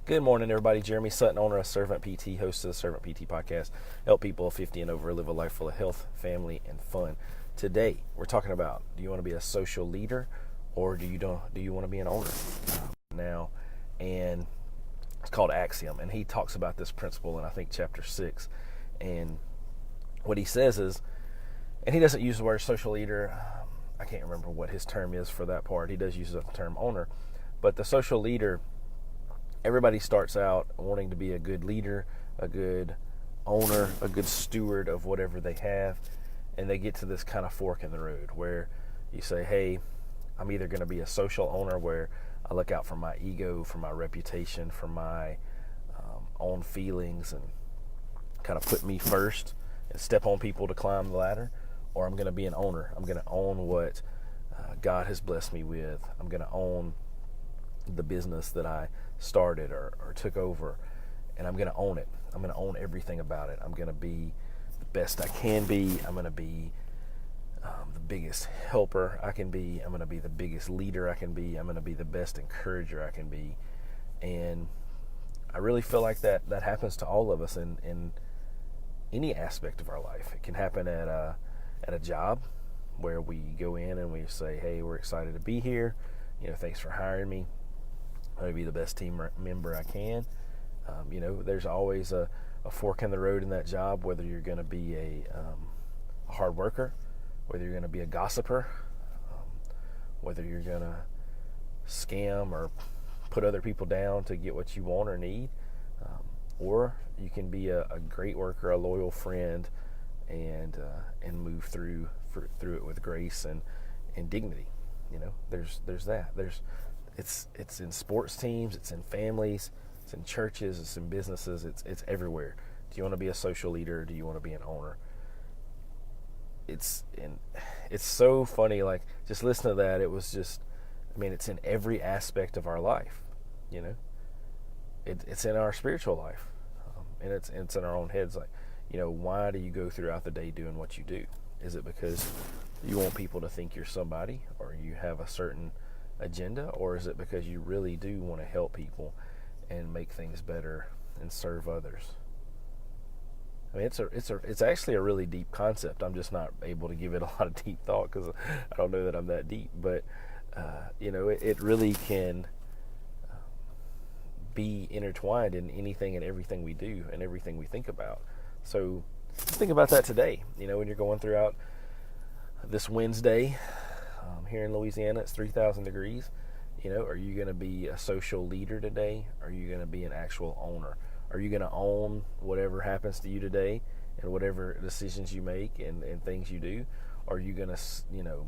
Good morning, everybody. Jeremy Sutton, owner of Servant PT, host of the Servant PT podcast. Help people 50 and over live a life full of health, family, and fun. Today, we're talking about: do you want to be a social leader, or do you want to be an owner now? And it's called Axiom, and he talks about this principle in I think chapter 6. And what he says is, and he doesn't use the word social leader. I can't remember what his term is for that part. He does use the term owner, but the social leader. Everybody starts out wanting to be a good leader, a good owner, a good steward of whatever they have, and they get to this kind of fork in the road where you say, hey, I'm either going to be a social owner where I look out for my ego, for my reputation, for my own feelings, and kind of put me first and step on people to climb the ladder, or I'm going to be an owner. I'm going to own what God has blessed me with. I'm going to own the business that I started or took over, and I'm going to own it. I'm going to own everything about it. I'm going to be the best I can be. I'm going to be the biggest helper I can be. I'm going to be the biggest leader I can be. I'm going to be the best encourager I can be. And I really feel like that happens to all of us in any aspect of our life. It can happen at a job where we go in and we say, hey, we're excited to be here. Thanks for hiring me. I'm going to be the best team member I can. There's always a fork in the road in that job, whether you're going to be a hard worker, whether you're going to be a gossiper, whether you're going to scam or put other people down to get what you want or need, or you can be a great worker, a loyal friend, and move through it with grace and dignity. There's that. It's in sports teams, it's in families, it's in churches, it's in businesses, it's everywhere. Do you want to be a social leader, or do you want to be an owner? It's so funny, like, just listen to that. It was just, it's in every aspect of our life. It's in our spiritual life, and it's in our own heads. Like, why do you go throughout the day doing what you do? Is it because you want people to think you're somebody, or you have a certain agenda, or is it because you really do want to help people and make things better and serve others? It's actually a really deep concept. I'm just not able to give it a lot of deep thought because I don't know that I'm that deep. But it really can be intertwined in anything and everything we do and everything we think about. So just think about that today. When you're going throughout this Wednesday. Here in Louisiana, it's 3,000 degrees. Are you going to be a social leader today? Are you going to be an actual owner? Are you going to own whatever happens to you today and whatever decisions you make and things you do? Or are you going to,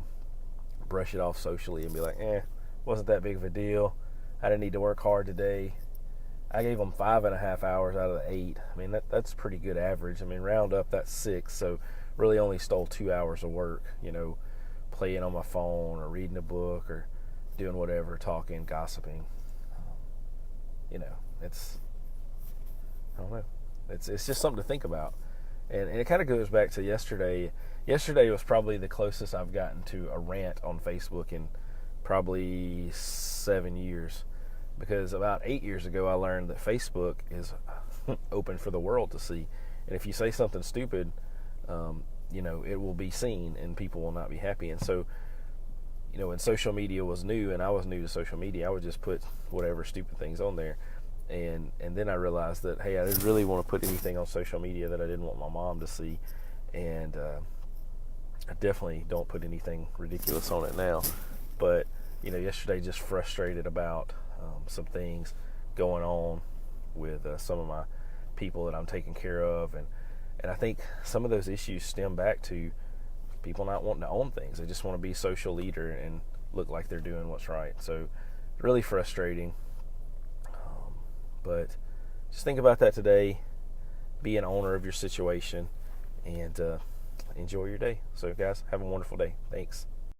brush it off socially and be like, wasn't that big of a deal. I didn't need to work hard today. I gave them 5.5 hours out of the 8. That's pretty good average. Round up, that's 6. So really only stole 2 hours of work, playing on my phone or reading a book or doing whatever, talking, gossiping. It's, I don't know. It's just something to think about. And it kind of goes back to yesterday. Yesterday was probably the closest I've gotten to a rant on Facebook in probably 7 years. Because about 8 years ago, I learned that Facebook is open for the world to see. And if you say something stupid, it will be seen and people will not be happy. And so, when social media was new and I was new to social media, I would just put whatever stupid things on there. And then I realized that, hey, I didn't really want to put anything on social media that I didn't want my mom to see. And I definitely don't put anything ridiculous on it now. But, yesterday just frustrated about some things going on with some of my people that I'm taking care of. And I think some of those issues stem back to people not wanting to own things. They just want to be a social leader and look like they're doing what's right. So really frustrating. But just think about that today. Be an owner of your situation and enjoy your day. So guys, have a wonderful day. Thanks.